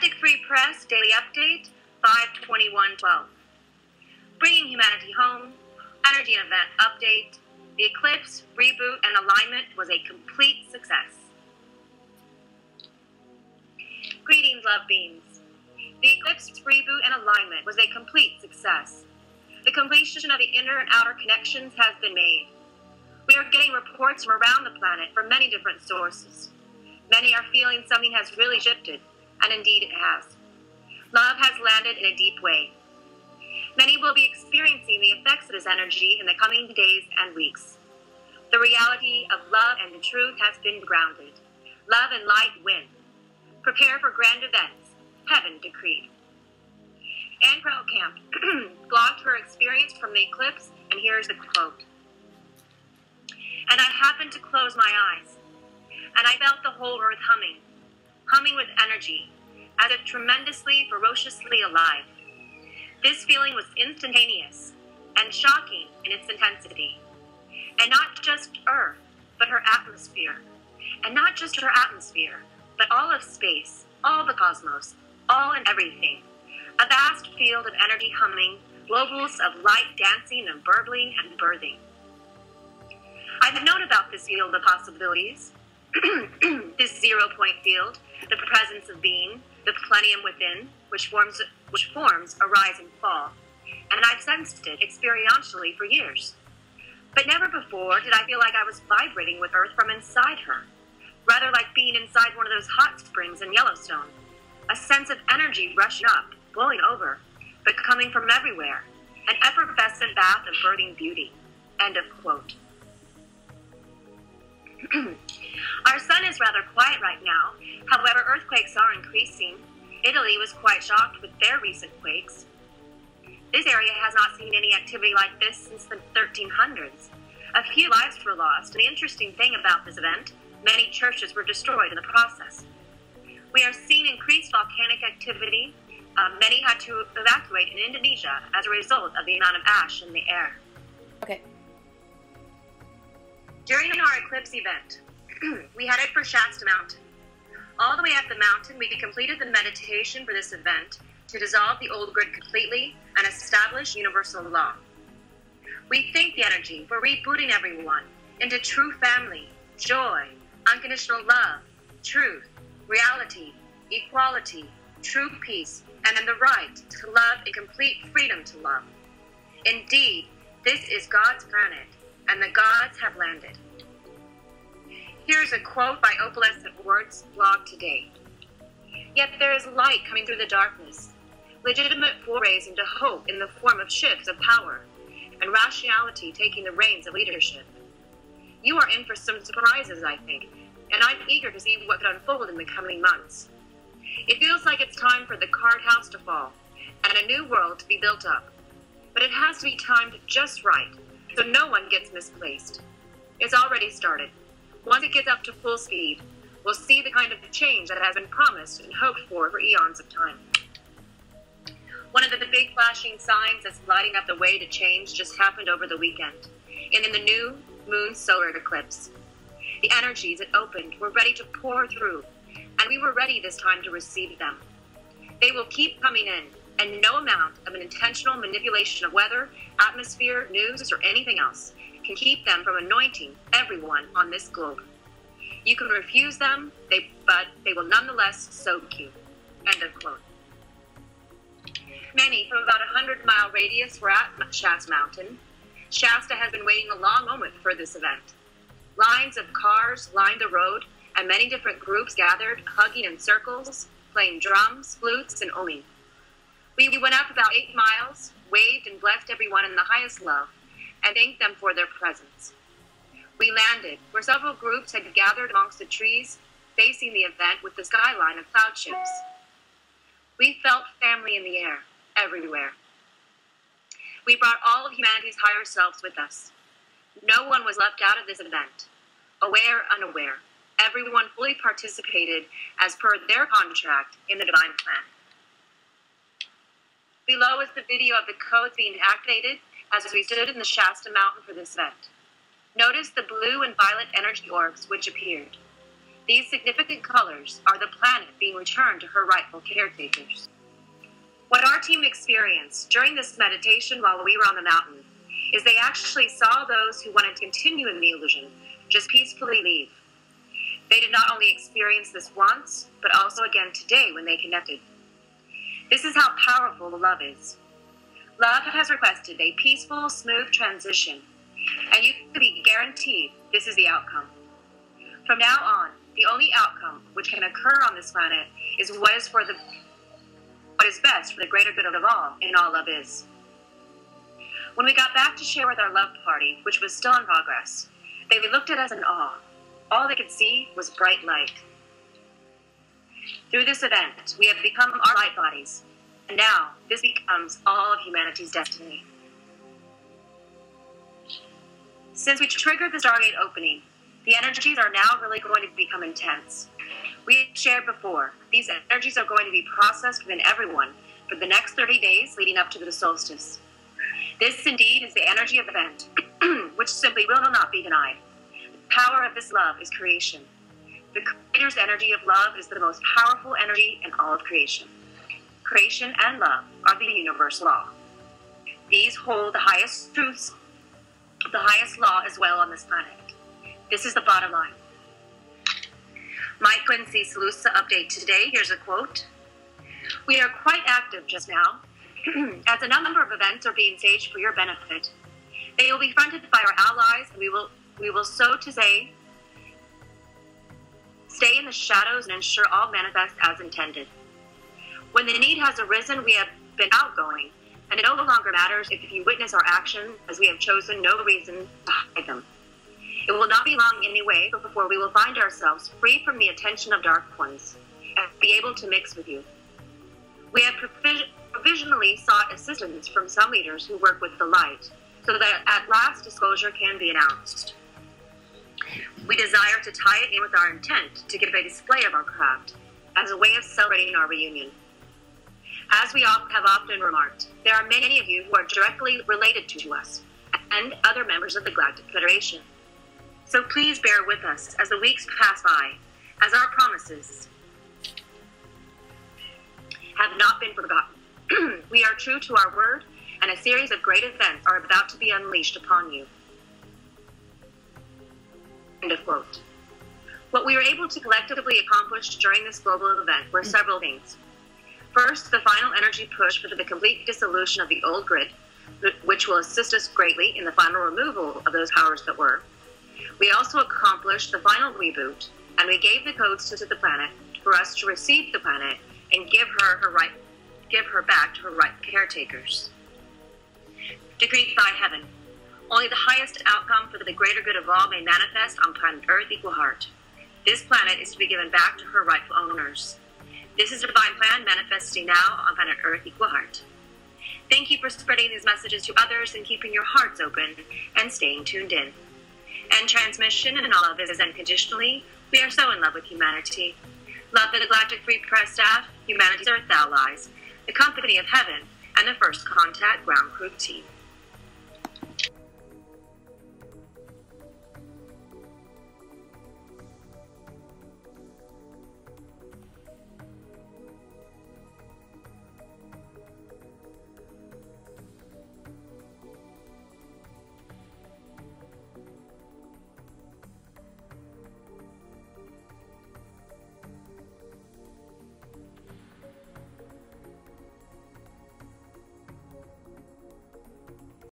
Galactic Free Press Daily Update, 5/21/12. Bringing Humanity Home, Energy and Event Update. The Eclipse, Reboot, and Alignment was a complete success. Greetings, love beings. The Eclipse, Reboot, and Alignment was a complete success. The completion of the inner and outer connections has been made. We are getting reports from around the planet from many different sources. Many are feeling something has really shifted, and indeed it has. Love has landed in a deep way. Many will be experiencing the effects of this energy in the coming days and weeks. The reality of love and the truth has been grounded. Love and light win. Prepare for grand events. Heaven decreed. Anne Camp blogged her experience from the eclipse, and here's the quote. And I happened to close my eyes, and I felt the whole earth humming with energy, as if tremendously, ferociously alive. This feeling was instantaneous and shocking in its intensity. And not just Earth, but her atmosphere. And not just her atmosphere, but all of space, all the cosmos, all and everything. A vast field of energy humming, globals of light dancing and burbling and birthing. I've known about this field of possibilities, this zero-point field, the presence of being, the plenum within, which forms a rise and fall, and I've sensed it experientially for years. But never before did I feel like I was vibrating with Earth from inside her, rather like being inside one of those hot springs in Yellowstone, a sense of energy rushing up, blowing over, but coming from everywhere, an effervescent bath of birthing beauty. End of quote. Our sun is rather quiet right now. However, earthquakes are increasing. Italy was quite shocked with their recent quakes. This area has not seen any activity like this since the 1300s. A few lives were lost, and the interesting thing about this event, many churches were destroyed in the process. We are seeing increased volcanic activity. Many had to evacuate in Indonesia as a result of the amount of ash in the air. Okay. During our eclipse event, we headed for Shasta Mountain. All the way up the mountain, we completed the meditation for this event to dissolve the old grid completely and establish universal law. We thank the energy for rebooting everyone into true family, joy, unconditional love, truth, reality, equality, true peace, and then the right to love and complete freedom to love. Indeed, this is God's planet, and the gods have landed. Here's a quote by Opalescent Words blog today. Yet there is light coming through the darkness, legitimate forays into hope in the form of shifts of power, and rationality taking the reins of leadership. You are in for some surprises, I think, and I'm eager to see what could unfold in the coming months. It feels like it's time for the card house to fall, and a new world to be built up. But it has to be timed just right, so no one gets misplaced. It's already started. Once it gets up to full speed, we'll see the kind of change that has been promised and hoped for eons of time. One of the big flashing signs that's lighting up the way to change just happened over the weekend, in the new moon solar eclipse. The energies that opened were ready to pour through, and we were ready this time to receive them. They will keep coming in, and no amount of an intentional manipulation of weather, atmosphere, news, or anything else can keep them from anointing everyone on this globe. You can refuse them, but they will nonetheless soak you. End of quote. Many from about a 100-mile radius were at Shasta Mountain. Shasta has been waiting a long moment for this event. Lines of cars lined the road, and many different groups gathered, hugging in circles, playing drums, flutes, and oming. We went up about 8 miles, waved and blessed everyone in the highest love, and thanked them for their presence. We landed, where several groups had gathered amongst the trees, facing the event with the skyline of cloud ships. We felt family in the air, everywhere. We brought all of humanity's higher selves with us. No one was left out of this event, aware, unaware. Everyone fully participated as per their contract in the divine plan. Below is the video of the codes being activated as we stood in the Shasta Mountain for this event. Notice the blue and violet energy orbs which appeared. These significant colors are the planet being returned to her rightful caretakers. What our team experienced during this meditation while we were on the mountain is they actually saw those who wanted to continue in the illusion just peacefully leave. They did not only experience this once, but also again today when they connected. This is how powerful the love is. Love has requested a peaceful, smooth transition, and you can be guaranteed this is the outcome. From now on, the only outcome which can occur on this planet is what is best for the greater good of all, and all love is. When we got back to share with our love party, which was still in progress, they looked at us in awe. All they could see was bright light. Through this event, we have become our light bodies, and now this becomes all of humanity's destiny. Since we triggered the Stargate opening, the energies are now really going to become intense. We shared before, these energies are going to be processed within everyone for the next 30 days leading up to the solstice. This indeed is the energy of the event, which simply will not be denied. The power of this love is creation. The Creator's energy of love is the most powerful energy in all of creation. Creation and love are the universal law. These hold the highest truths, the highest law as well on this planet. This is the bottom line. My Quincy Salusa update today. Here's a quote. We are quite active just now, as a number of events are being staged for your benefit. They will be fronted by our allies, and we will so to say stay in the shadows and ensure all manifest as intended. When the need has arisen, we have been outgoing, and it no longer matters if you witness our actions, as we have chosen no reason to hide them. It will not be long anyway before we will find ourselves free from the attention of dark ones and be able to mix with you. We have provisionally sought assistance from some leaders who work with the light, so that at last disclosure can be announced. We desire to tie it in with our intent to give a display of our craft as a way of celebrating our reunion. As we have often remarked, there are many of you who are directly related to us and other members of the Galactic Federation. So please bear with us as the weeks pass by, as our promises have not been forgotten. We are true to our word, and a series of great events are about to be unleashed upon you. End of quote. What we were able to collectively accomplish during this global event were several things. First, the final energy push for the complete dissolution of the old grid, which will assist us greatly in the final removal of those powers that were. We also accomplished the final reboot, and we gave the codes to the planet for us to receive the planet and give her back to her right caretakers. Decreed by heaven, only the highest outcome for the greater good of all may manifest on planet Earth equal heart. This planet is to be given back to her rightful owners. This is a divine plan manifesting now on planet Earth equal heart. Thank you for spreading these messages to others and keeping your hearts open and staying tuned in. And transmission and all of this is unconditionally. We are so in love with humanity. Love the Galactic Free Press staff, humanity's Earth allies, the company of heaven, and the First Contact ground crew team.